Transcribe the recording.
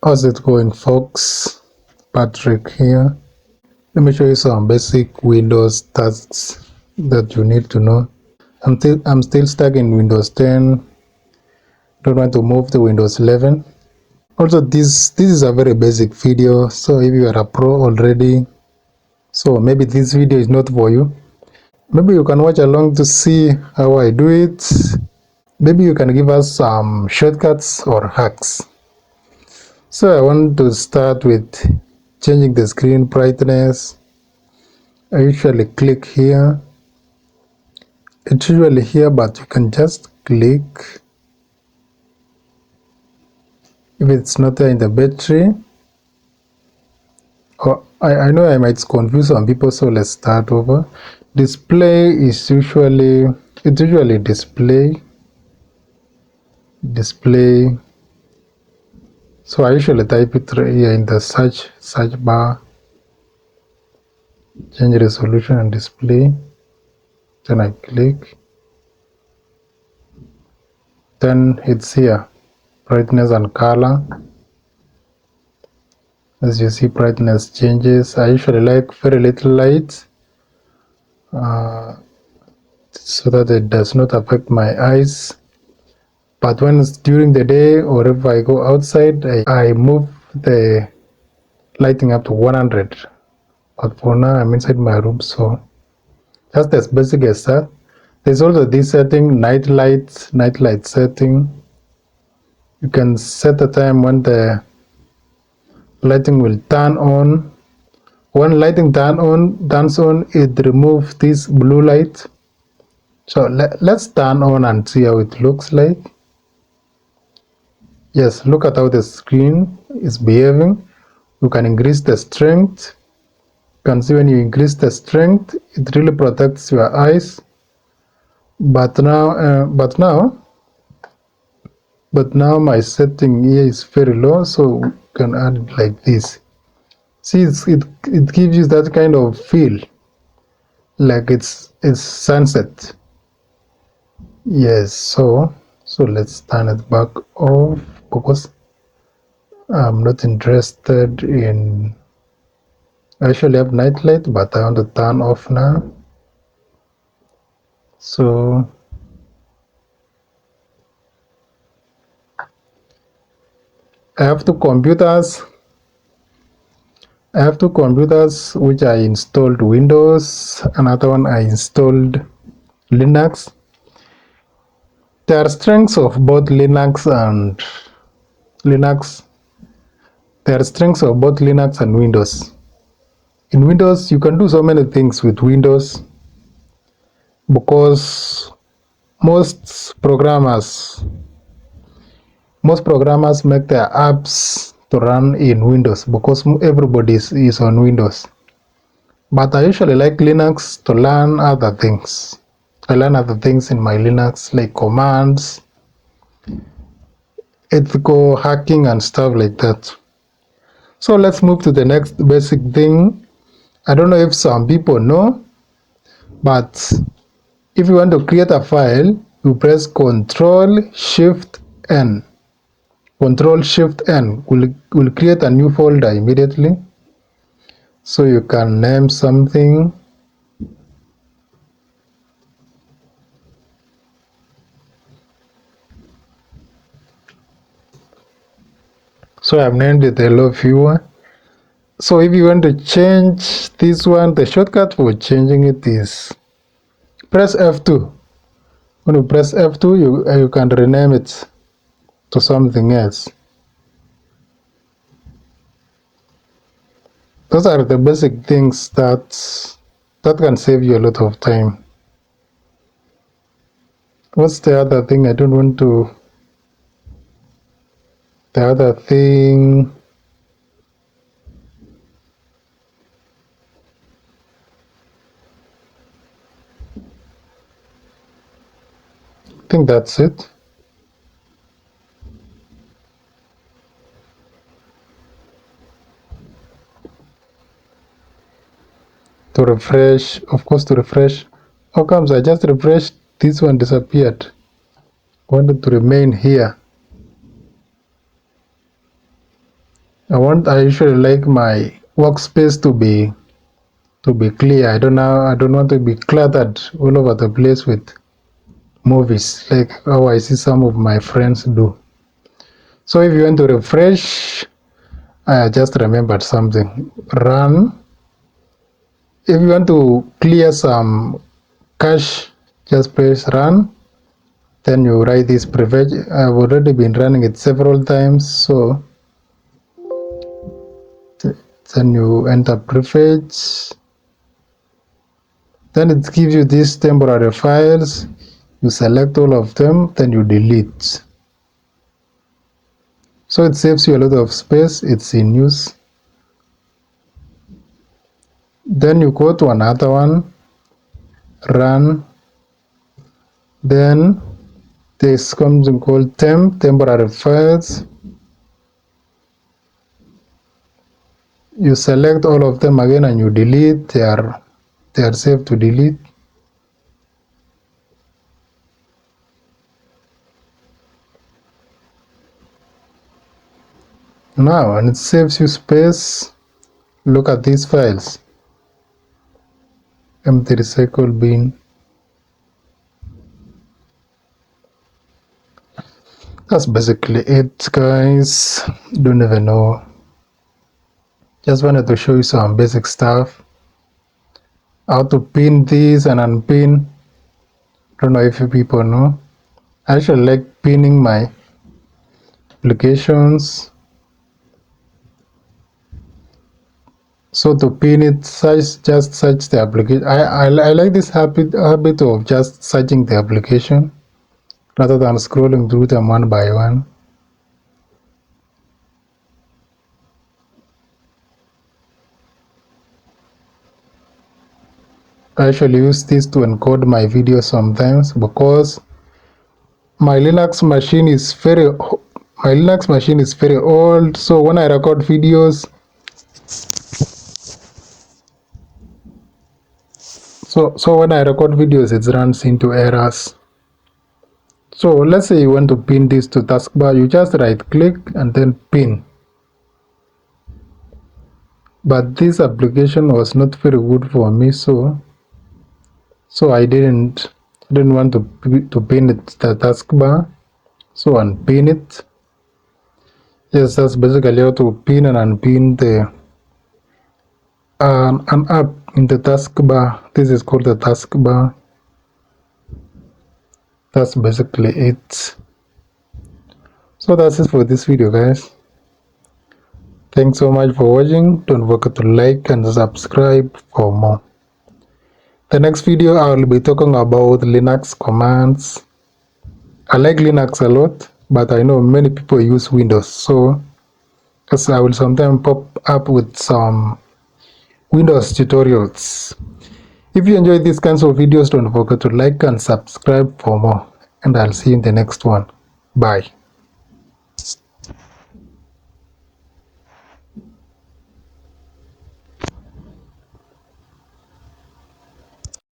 How's it going, folks? Patrick here. Let me show you some basic Windows tasks that you need to know. I'm still stuck in Windows 10. Don't want to move to Windows 11. Also, this is a very basic video, so if you are a pro already, so maybe this video is not for you. Maybe you can watch along to see how I do it. Maybe you can give us some shortcuts or hacks. So I want to start with changing the screen brightness. I usually click here. It's usually here, but you can just click. If it's not there in the battery, I know I might confuse some people, so let's start over. Display is usually display. So I usually type it right here in the search bar. Change resolution and display. Then I click. Then it's here, brightness and color. As you see, brightness changes. I usually like very little light so that it does not affect my eyes. But when it's during the day or if I go outside, I move the lighting up to 100. But for now, I'm inside my room, so just as basic as that. There's also this setting, night light setting. You can set the time when the lighting will turn on. When lighting turns on, it removes this blue light. So let's turn on and see how it looks like. Yes, look at how the screen is behaving. You can increase the strength. You can see when you increase the strength, it really protects your eyes. But now my setting here is very low, so we can add it like this. See, it gives you that kind of feel, like it's sunset. Yes, so let's turn it back off because I'm not interested in. I actually have night light, but I want to turn off now. So I have two computers. Which I installed Windows. Another one I installed Linux. There are strengths of both Linux and Windows. In Windows, you can do so many things with Windows because most programmers make their apps to run in Windows because everybody is on Windows. But I usually like Linux to learn other things. I learn other things in my Linux, like commands, ethical hacking, and stuff like that. So let's move to the next basic thing. I don't know if some people know, but if you want to create a file, you press Control-Shift-N. Control-Shift-N will create a new folder immediately. So you can name something. So I've named it Hello Viewer. So if you want to change this one, the shortcut for changing it is press F2. When you press F2, you can rename it to something else. Those are the basic things that can save you a lot of time. What's the other thing? I don't want to. The other thing. I think that's it. To refresh, of course, to refresh. How comes I just refreshed? This one disappeared. I wanted to remain here. I usually like my workspace to be clear. I don't want to be cluttered all over the place with movies like how I see some of my friends do. So if you want to refresh, I just remembered something. Run. If you want to clear some cache, just press run. Then you write this privilege. I've already been running it several times, so then you enter privilege. Then it gives you these temporary files. You select all of them, then you delete. So it saves you a lot of space. It's in use. Then you go to another one, run. Then there's something called temp, temporary files. You select all of them again and you delete. They are safe to delete. Now, and it saves you space. Look at these files. Empty recycle bin. That's basically it, guys. Don't even know. Just wanted to show you some basic stuff. How to pin these and unpin. Don't know if you people know. I actually like pinning my applications. So to pin it, just search the application. I like this habit of just searching the application rather than scrolling through them one by one. I actually use this to encode my videos sometimes because my Linux machine is very old, so when I record videos, it runs into errors. So let's say you want to pin this to taskbar, you just right click and then pin. But this application was not very good for me, so I didn't want to pin it to the taskbar. So unpin it. Yes, that's basically how to pin and unpin the an app in the taskbar. This is called the taskbar. That's basically it. So that's it for this video, guys. Thanks so much for watching. Don't forget to like and subscribe for more. The next video I will be talking about Linux commands. I like Linux a lot, but I know many people use Windows, so I will sometimes pop up with some Windows tutorials. If you enjoy these kinds of videos, don't forget to like and subscribe for more, and I'll see you in the next one. Bye.